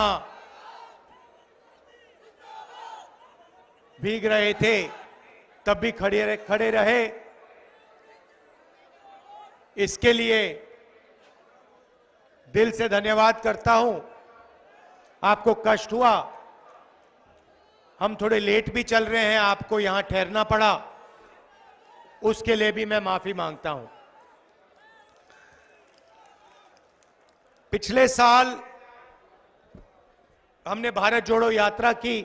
जहां भीग रहे थे तब भी खड़े रहे। इसके लिए दिल से धन्यवाद करता हूं। आपको कष्ट हुआ, हम थोड़े लेट भी चल रहे हैं, आपको यहां ठहरना पड़ा, उसके लिए भी मैं माफी मांगता हूं। पिछले साल हमने भारत जोड़ो यात्रा की,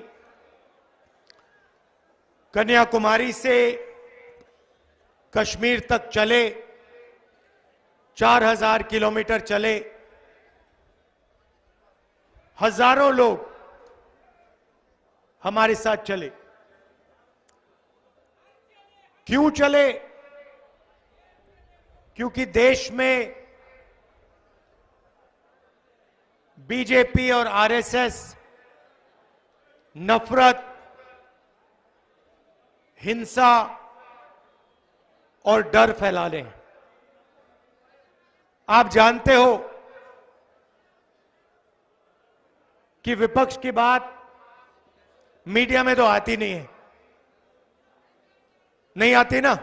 कन्याकुमारी से कश्मीर तक चले, 4000 किलोमीटर चले, हजारों लोग हमारे साथ चले। क्यों चले? क्योंकि देश में बीजेपी और आरएसएस नफरत, हिंसा और डर फैला रहे हैं। आप जानते हो कि विपक्ष की बात मीडिया में तो आती नहीं है। नहीं आती ना?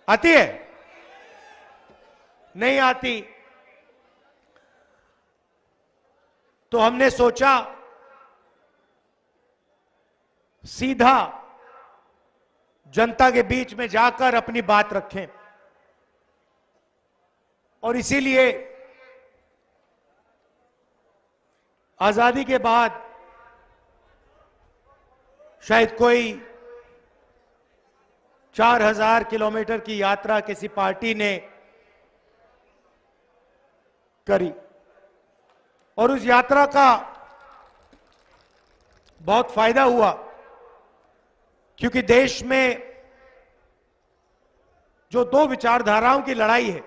आती है? नहीं आती। तो हमने सोचा सीधा जनता के बीच में जाकर अपनी बात रखें, और इसीलिए आजादी के बाद शायद कोई 4000 किलोमीटर की यात्रा किसी पार्टी ने करी, और उस यात्रा का बहुत फायदा हुआ, क्योंकि देश में जो दो विचारधाराओं की लड़ाई है,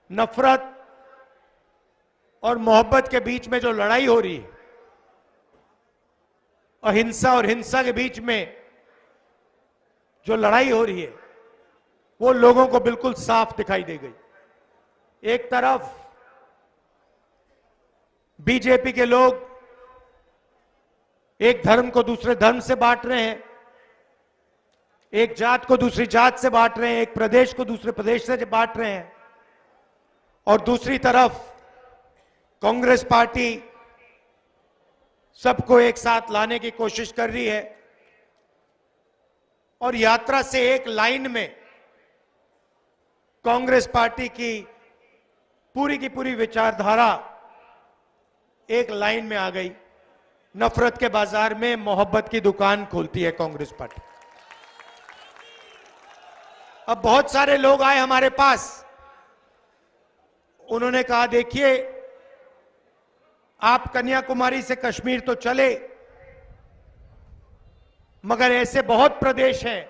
नफरत और मोहब्बत के बीच में जो लड़ाई हो रही है, अहिंसा और हिंसा के बीच में जो लड़ाई हो रही है, वो लोगों को बिल्कुल साफ दिखाई दे गई। एक तरफ बीजेपी के लोग एक धर्म को दूसरे धर्म से बांट रहे हैं, एक जात को दूसरी जात से बांट रहे हैं, एक प्रदेश को दूसरे प्रदेश से बांट रहे हैं, और दूसरी तरफ कांग्रेस पार्टी सबको एक साथ लाने की कोशिश कर रही है, और यात्रा से एक लाइन में कांग्रेस पार्टी की पूरी विचारधारा एक लाइन में आ गई। नफरत के बाजार में मोहब्बत की दुकान खोलती है कांग्रेस पार्टी। अब बहुत सारे लोग आए हमारे पास, उन्होंने कहा देखिए आप कन्याकुमारी से कश्मीर तो चले, मगर ऐसे बहुत प्रदेश हैं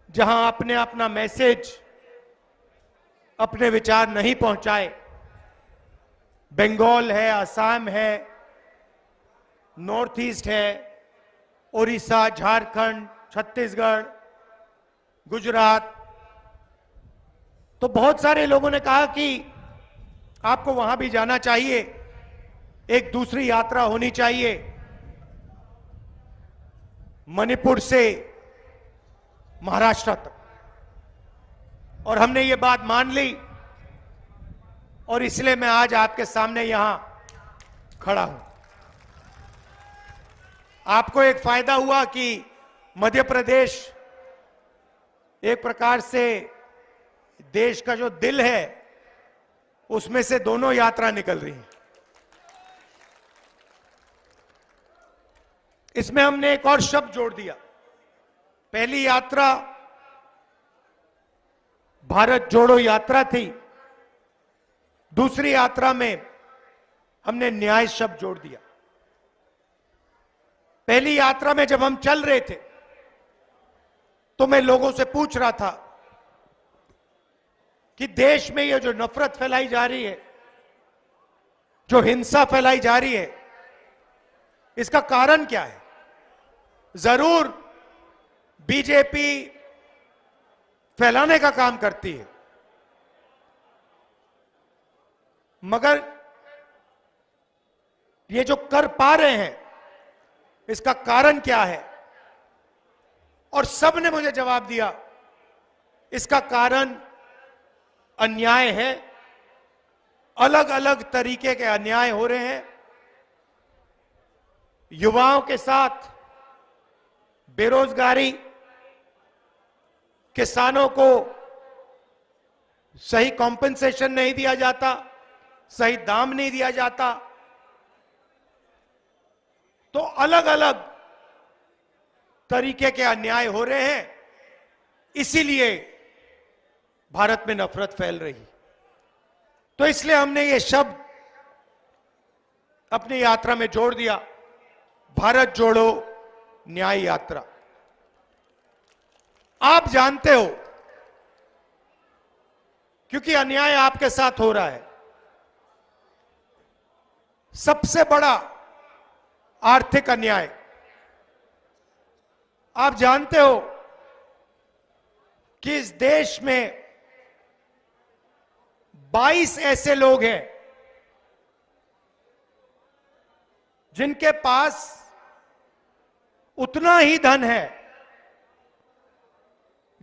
जहां आपने अपना मैसेज, अपने विचार नहीं पहुंचाए। बंगाल है, असम है, नॉर्थ ईस्ट है, उड़ीसा, झारखंड, छत्तीसगढ़, गुजरात। तो बहुत सारे लोगों ने कहा कि आपको वहां भी जाना चाहिए, एक दूसरी यात्रा होनी चाहिए, मणिपुर से महाराष्ट्र तक। और हमने ये बात मान ली, और इसलिए मैं आज आपके सामने यहां खड़ा हूं। आपको एक फायदा हुआ कि मध्य प्रदेश एक प्रकार से देश का जो दिल है, उसमें से दोनों यात्रा निकल रही है। इसमें हमने एक और शब्द जोड़ दिया। पहली यात्रा भारत जोड़ो यात्रा थी, दूसरी यात्रा में हमने न्याय शब्द जोड़ दिया। पहली यात्रा में जब हम चल रहे थे तो मैं लोगों से पूछ रहा था कि देश में ये जो नफरत फैलाई जा रही है, जो हिंसा फैलाई जा रही है, इसका कारण क्या है? जरूर बीजेपी फैलाने का काम करती है, मगर ये जो कर पा रहे हैं इसका कारण क्या है? और सबने मुझे जवाब दिया, इसका कारण अन्याय है। अलग अलग तरीके के अन्याय हो रहे हैं। युवाओं के साथ बेरोजगारी, किसानों को सही कॉम्पेंसेशन नहीं दिया जाता, सही दाम नहीं दिया जाता। तो अलग अलग तरीके के अन्याय हो रहे हैं, इसीलिए भारत में नफरत फैल रही। तो इसलिए हमने ये शब्द अपनी यात्रा में जोड़ दिया, भारत जोड़ो न्याय यात्रा। आप जानते हो, क्योंकि अन्याय आपके साथ हो रहा है। सबसे बड़ा आर्थिक अन्याय, आप जानते हो कि इस देश में 22 ऐसे लोग हैं जिनके पास उतना ही धन है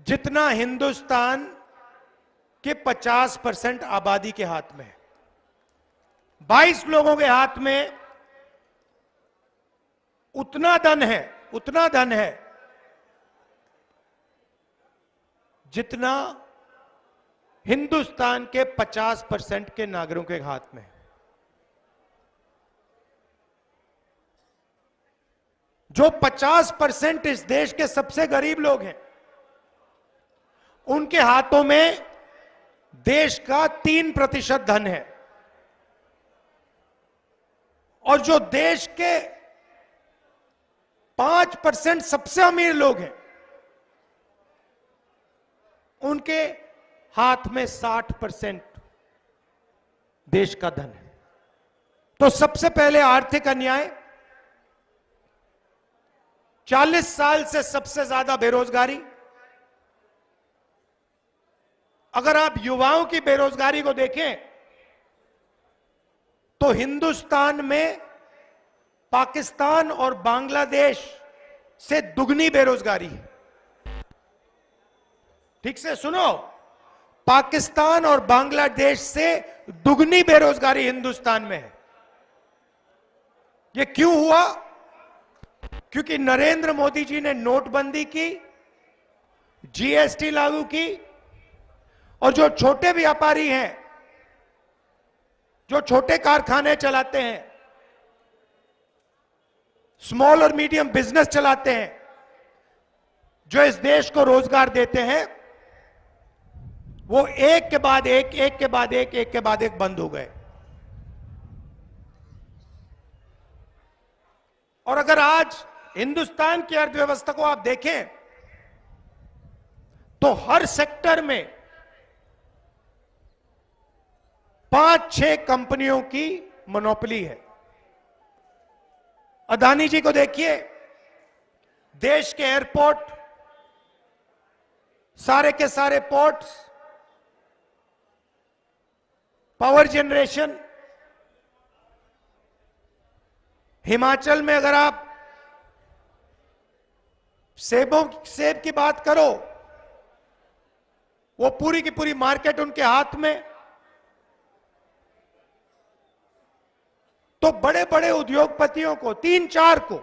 जितना हिंदुस्तान के 50% आबादी के हाथ में है। 22 लोगों के हाथ में उतना धन है जितना हिंदुस्तान के 50% के नागरिकों के हाथ में है। जो 50% इस देश के सबसे गरीब लोग हैं, उनके हाथों में देश का 3% धन है। और जो देश के 5% सबसे अमीर लोग हैं, उनके हाथ में 60% देश का धन है। तो सबसे पहले आर्थिक अन्याय, 40 साल से सबसे ज्यादा बेरोजगारी। अगर आप युवाओं की बेरोजगारी को देखें तो हिंदुस्तान में पाकिस्तान और बांग्लादेश से दुगनी बेरोजगारी है। ठीक से सुनो, पाकिस्तान और बांग्लादेश से दुगनी बेरोजगारी हिंदुस्तान में है। यह क्यों हुआ? क्योंकि नरेंद्र मोदी जी ने नोटबंदी की, जीएसटी लागू की, और जो छोटे व्यापारी हैं, जो छोटे कारखाने चलाते हैं, स्मॉल और मीडियम बिजनेस चलाते हैं, जो इस देश को रोजगार देते हैं, वो एक के बाद एक बंद हो गए। और अगर आज हिंदुस्तान की अर्थव्यवस्था को आप देखें तो हर सेक्टर में 5-6 कंपनियों की मोनोपोली है। अदानी जी को देखिए, देश के एयरपोर्ट, सारे के सारे पोर्ट्स, पावर जनरेशन। हिमाचल में अगर आप सेब की बात करो, वो पूरी की पूरी मार्केट उनके हाथ में। तो बड़े बड़े उद्योगपतियों को, 3-4 को,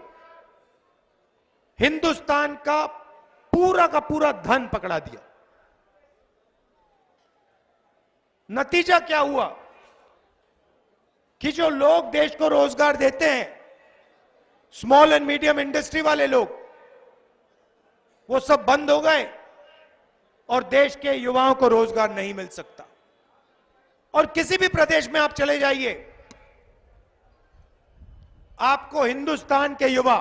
हिंदुस्तान का पूरा धन पकड़ा दिया। नतीजा क्या हुआ कि जो लोग देश को रोजगार देते हैं, स्मॉल एंड मीडियम इंडस्ट्री वाले लोग, वो सब बंद हो गए और देश के युवाओं को रोजगार नहीं मिल सकता। और किसी भी प्रदेश में आप चले जाइए, आपको हिंदुस्तान के युवा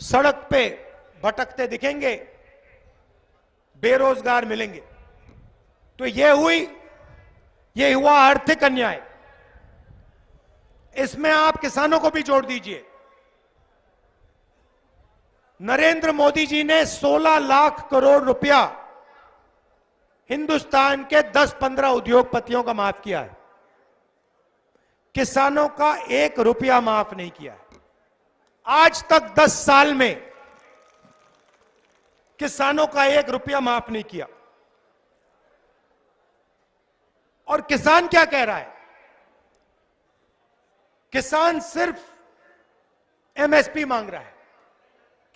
सड़क पे भटकते दिखेंगे, बेरोजगार मिलेंगे। तो ये हुआ आर्थिक अन्याय। इसमें आप किसानों को भी जोड़ दीजिए। नरेंद्र मोदी जी ने 16 लाख करोड़ रुपया हिंदुस्तान के 10-15 उद्योगपतियों का माफ किया है। किसानों का 1 रुपया माफ नहीं किया है। आज तक 10 साल में किसानों का 1 रुपया माफ नहीं किया। और किसान क्या कह रहा है? किसान सिर्फ एमएसपी मांग रहा है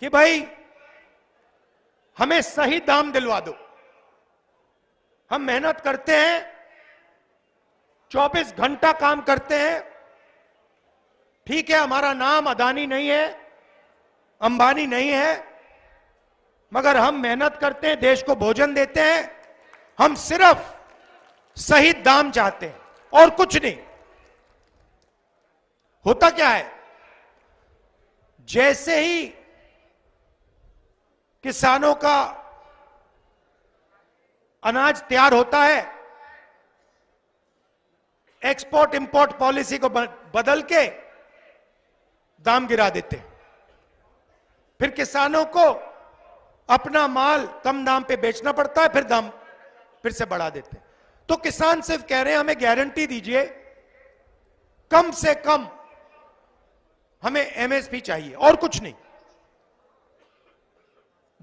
कि भाई हमें सही दाम दिलवा दो। हम मेहनत करते हैं, 24 घंटा काम करते हैं, ठीक है, हमारा नाम अदानी नहीं है, अंबानी नहीं है, मगर हम मेहनत करते हैं, देश को भोजन देते हैं, हम सिर्फ सही दाम चाहते हैं और कुछ नहीं। होता क्या है, जैसे ही किसानों का अनाज तैयार होता है, एक्सपोर्ट इंपोर्ट पॉलिसी को बदल के दाम गिरा देते हैं। फिर किसानों को अपना माल कम दाम पे बेचना पड़ता है, फिर दाम फिर से बढ़ा देते हैं। तो किसान सिर्फ कह रहे हैं हमें गारंटी दीजिए, कम से कम हमें एमएसपी चाहिए और कुछ नहीं।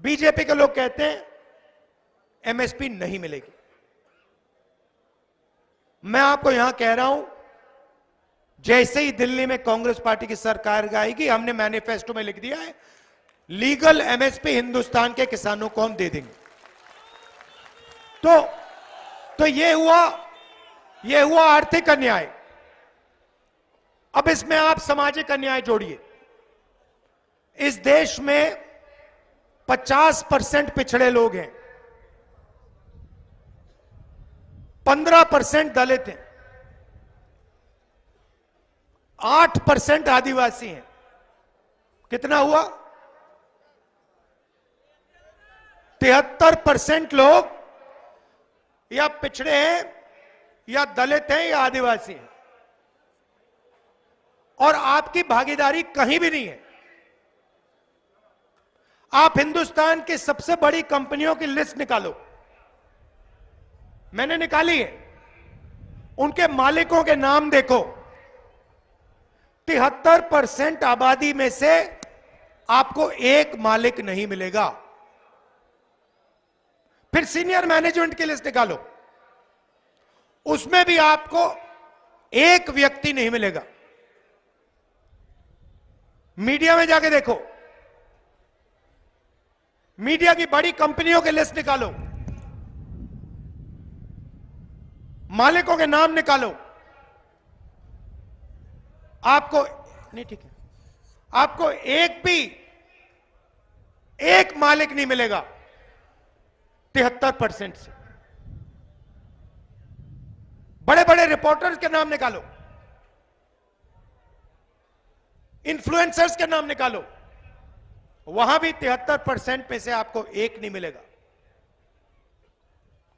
बीजेपी के लोग कहते हैं एमएसपी नहीं मिलेगी। मैं आपको यहां कह रहा हूं, जैसे ही दिल्ली में कांग्रेस पार्टी की सरकार आएगी, हमने मैनिफेस्टो में लिख दिया है लीगल एमएसपी हिंदुस्तान के किसानों को हम दे देंगे। तो ये हुआ आर्थिक अन्याय। अब इसमें आप सामाजिक अन्याय जोड़िए। इस देश में 50% पिछड़े लोग हैं, 15% दलित हैं, 8% आदिवासी हैं। कितना हुआ? 73% लोग या पिछड़े हैं, या दलित हैं, या आदिवासी हैं। और आपकी भागीदारी कहीं भी नहीं है। आप हिंदुस्तान की सबसे बड़ी कंपनियों की लिस्ट निकालो, मैंने निकाली है, उनके मालिकों के नाम देखो। 73% आबादी में से आपको एक मालिक नहीं मिलेगा। फिर सीनियर मैनेजमेंट की लिस्ट निकालो, उसमें भी आपको एक व्यक्ति नहीं मिलेगा। मीडिया में जाके देखो, मीडिया की बड़ी कंपनियों की लिस्ट निकालो, मालिकों के नाम निकालो, आपको नहीं, ठीक है, आपको एक मालिक नहीं मिलेगा 73% से। बड़े बड़े रिपोर्टर्स के नाम निकालो, इन्फ्लुएंसर्स के नाम निकालो, वहां भी 73% में से आपको एक नहीं मिलेगा।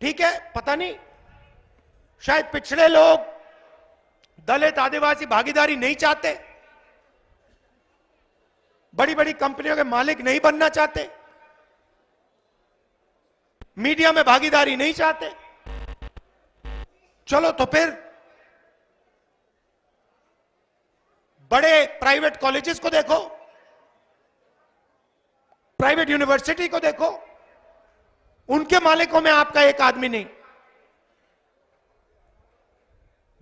ठीक है, पता नहीं, शायद पिछड़े लोग, दलित, आदिवासी भागीदारी नहीं चाहते, बड़ी बड़ी कंपनियों के मालिक नहीं बनना चाहते, मीडिया में भागीदारी नहीं चाहते। चलो तो फिर बड़े प्राइवेट कॉलेजेस को देखो, प्राइवेट यूनिवर्सिटी को देखो, उनके मालिकों में आपका एक आदमी नहीं।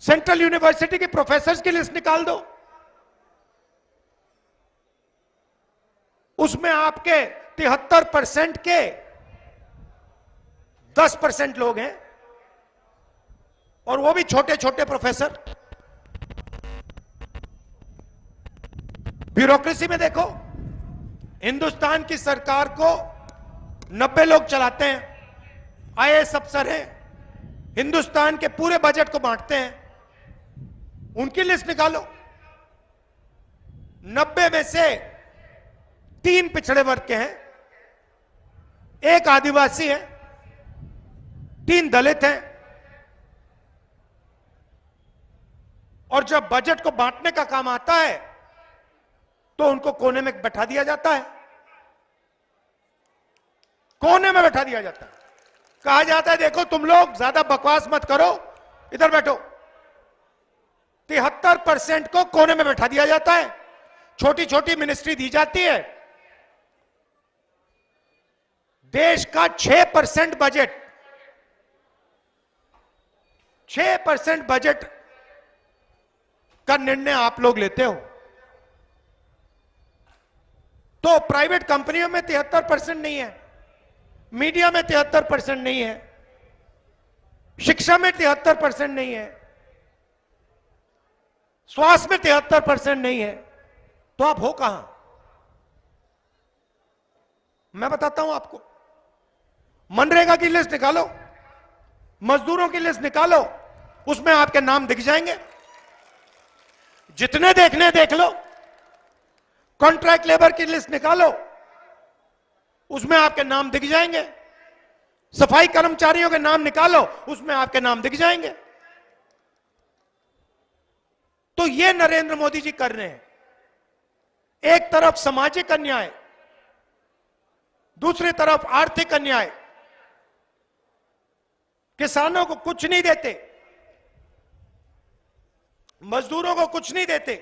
सेंट्रल यूनिवर्सिटी के प्रोफेसर्स की लिस्ट निकाल दो, उसमें आपके 73% के 10% लोग हैं, और वो भी छोटे छोटे प्रोफेसर। ब्यूरोक्रेसी में देखो, हिंदुस्तान की सरकार को 90 लोग चलाते हैं, आईएएस अफसर हैं, हिंदुस्तान के पूरे बजट को बांटते हैं। उनकी लिस्ट निकालो, 90 में से 3 पिछड़े वर्ग के हैं, 1 आदिवासी है, 3 दलित हैं। और जब बजट को बांटने का काम आता है तो उनको कोने में बैठा दिया जाता है, कोने में बैठा दिया जाता है। कहा जाता है देखो तुम लोग ज्यादा बकवास मत करो, इधर बैठो, 73% को कोने में बैठा दिया जाता है, छोटी छोटी मिनिस्ट्री दी जाती है। देश का 6% बजट, 6% बजट का निर्णय आप लोग लेते हो। तो प्राइवेट कंपनियों में 73% नहीं है, मीडिया में 73% नहीं है, शिक्षा में 73% नहीं है, स्वास्थ्य में 73% नहीं है, तो आप हो कहां? मैं बताता हूं आपको। मनरेगा की लिस्ट निकालो, मजदूरों की लिस्ट निकालो, उसमें आपके नाम दिख जाएंगे। जितने देखने देख लो। कॉन्ट्रैक्ट लेबर की लिस्ट निकालो, उसमें आपके नाम दिख जाएंगे। सफाई कर्मचारियों के नाम निकालो, उसमें आपके नाम दिख जाएंगे। तो ये नरेंद्र मोदी जी कर रहे हैं। एक तरफ सामाजिक अन्याय, दूसरी तरफ आर्थिक अन्याय। किसानों को कुछ नहीं देते, मजदूरों को कुछ नहीं देते,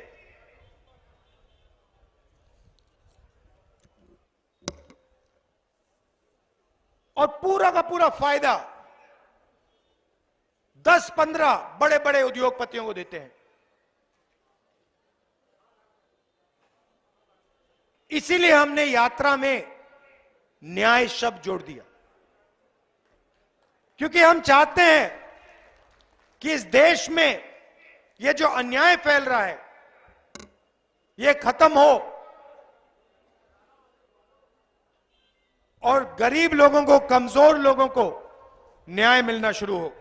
और पूरा का पूरा फायदा 10-15 बड़े बड़े उद्योगपतियों को देते हैं। इसीलिए हमने यात्रा में न्याय शब्द जोड़ दिया, क्योंकि हम चाहते हैं कि इस देश में ये जो अन्याय फैल रहा है ये खत्म हो और गरीब लोगों को, कमजोर लोगों को न्याय मिलना शुरू हो।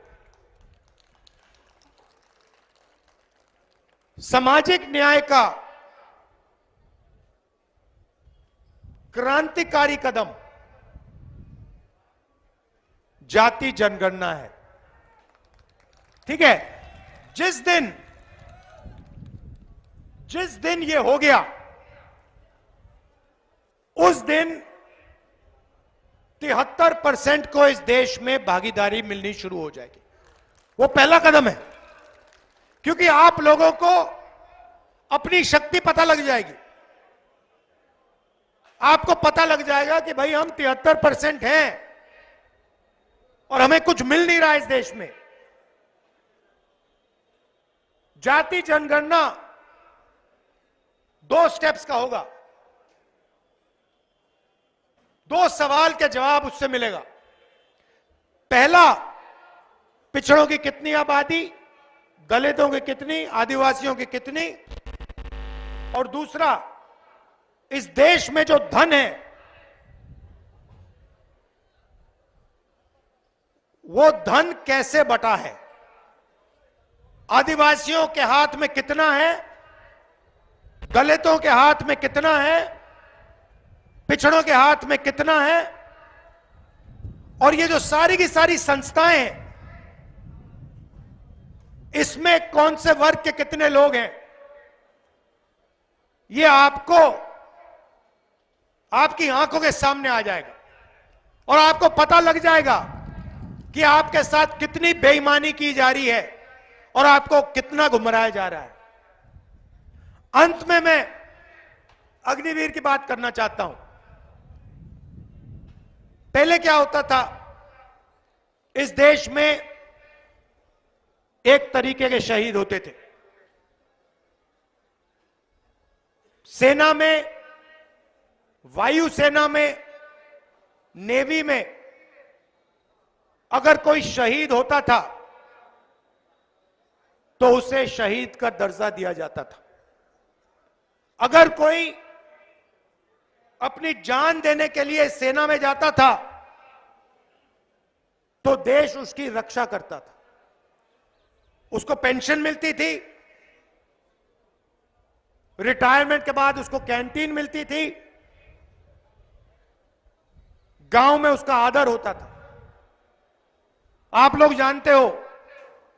सामाजिक न्याय का क्रांतिकारी कदम जाति जनगणना है। ठीक है, जिस दिन ये हो गया, उस दिन 73% को इस देश में भागीदारी मिलनी शुरू हो जाएगी। वो पहला कदम है, क्योंकि आप लोगों को अपनी शक्ति पता लग जाएगी। आपको पता लग जाएगा कि भाई हम 73% हैं और हमें कुछ मिल नहीं रहा इस देश में। जाति जनगणना 2 स्टेप्स का होगा। 2 सवाल के जवाब उससे मिलेगा। पहला, पिछड़ों की कितनी आबादी, दलितों की कितनी, आदिवासियों की कितनी, और दूसरा, इस देश में जो धन है वो धन कैसे बटा है। आदिवासियों के हाथ में कितना है, दलितों के हाथ में कितना है, पिछड़ों के हाथ में कितना है, और ये जो सारी की सारी संस्थाएं हैं इसमें कौन से वर्ग के कितने लोग हैं, ये आपको आपकी आंखों के सामने आ जाएगा और आपको पता लग जाएगा कि आपके साथ कितनी बेईमानी की जा रही है और आपको कितना गुमराया जा रहा है। अंत में मैं अग्निवीर की बात करना चाहता हूं। पहले क्या होता था, इस देश में एक तरीके के शहीद होते थे। सेना में, वायुसेना में, नेवी में अगर कोई शहीद होता था तो उसे शहीद का दर्जा दिया जाता था। अगर कोई अपनी जान देने के लिए सेना में जाता था तो देश उसकी रक्षा करता था। उसको पेंशन मिलती थी, रिटायरमेंट के बाद उसको कैंटीन मिलती थी, गांव में उसका आदर होता था। आप लोग जानते हो,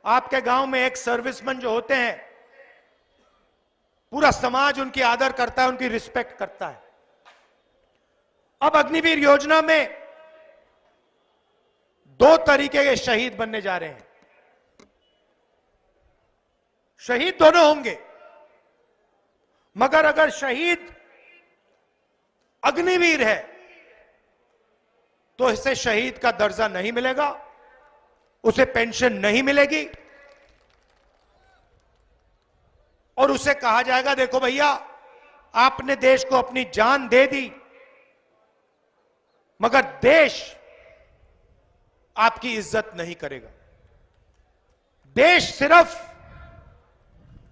आपके गांव में एक सर्विसमैन जो होते हैं, पूरा समाज उनकी आदर करता है, उनकी रिस्पेक्ट करता है। अब अग्निवीर योजना में 2 तरीके के शहीद बनने जा रहे हैं। शहीद दोनों होंगे, मगर अगर शहीद अग्निवीर है तो इसे शहीद का दर्जा नहीं मिलेगा, उसे पेंशन नहीं मिलेगी और उसे कहा जाएगा देखो भैया आपने देश को अपनी जान दे दी, मगर देश आपकी इज्जत नहीं करेगा। देश सिर्फ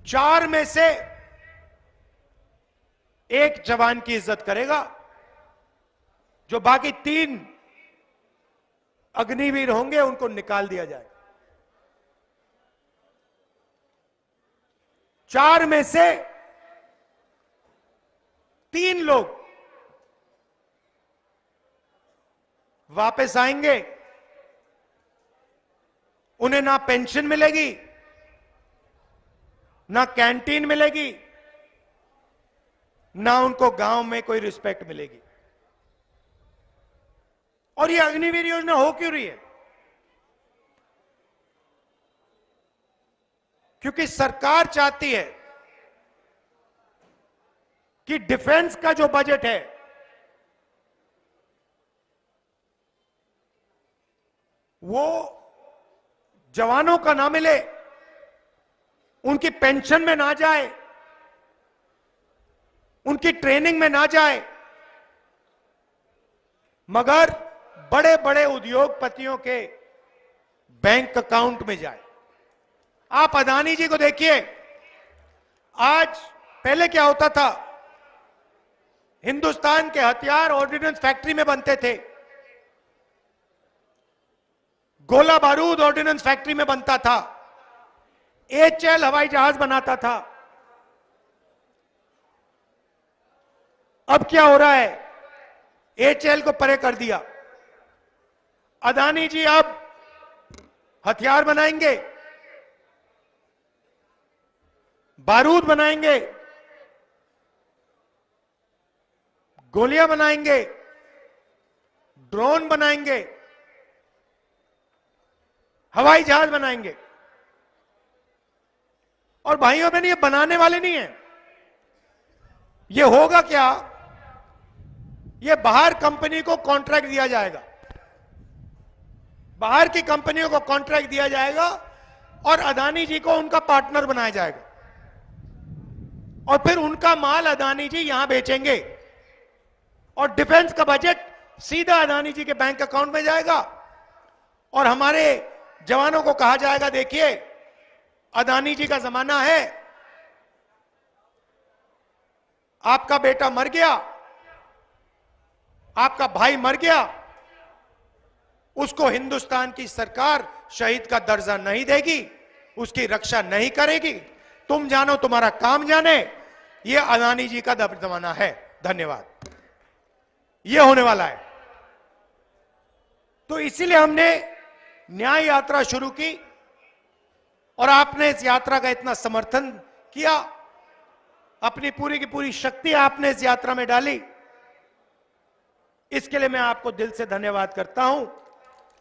4 में से 1 जवान की इज्जत करेगा, जो बाकी 3 अग्निवीर होंगे उनको निकाल दिया जाएगा। 4 में से 3 लोग वापस आएंगे, उन्हें ना पेंशन मिलेगी, ना कैंटीन मिलेगी, ना उनको गांव में कोई रिस्पेक्ट मिलेगी। और ये अग्निवीर योजना हो क्यों रही है? क्योंकि सरकार चाहती है कि डिफेंस का जो बजट है वो जवानों का ना मिले, उनकी पेंशन में ना जाए, उनकी ट्रेनिंग में ना जाए, मगर बड़े बड़े उद्योगपतियों के बैंक अकाउंट में जाए। आप अदानी जी को देखिए, आज पहले क्या होता था, हिंदुस्तान के हथियार ऑर्डिनेंस फैक्ट्री में बनते थे, गोला बारूद ऑर्डिनेंस फैक्ट्री में बनता था, एचएल हवाई जहाज बनाता था। अब क्या हो रहा है, एचएल को परे कर दिया। अदानी जी अब हथियार बनाएंगे, बारूद बनाएंगे, गोलियां बनाएंगे, ड्रोन बनाएंगे, हवाई जहाज बनाएंगे। और भाइयों बहन, ये बनाने वाले नहीं है, ये होगा क्या, ये बाहर कंपनी को कॉन्ट्रैक्ट दिया जाएगा, बाहर की कंपनियों को कॉन्ट्रैक्ट दिया जाएगा और अदानी जी को उनका पार्टनर बनाया जाएगा और फिर उनका माल अदानी जी यहां बेचेंगे और डिफेंस का बजट सीधा अदानी जी के बैंक अकाउंट में जाएगा और हमारे जवानों को कहा जाएगा देखिए अदानी जी का जमाना है, आपका बेटा मर गया, आपका भाई मर गया, उसको हिंदुस्तान की सरकार शहीद का दर्जा नहीं देगी, उसकी रक्षा नहीं करेगी, तुम जानो तुम्हारा काम जाने। ये अदानी जी का जमाना है। धन्यवाद। ये होने वाला है। तो इसीलिए हमने न्याय यात्रा शुरू की और आपने इस यात्रा का इतना समर्थन किया, अपनी पूरी की पूरी शक्ति आपने इस यात्रा में डाली। इसके लिए मैं आपको दिल से धन्यवाद करता हूं।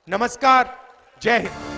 नमस्कार, जय हिंद।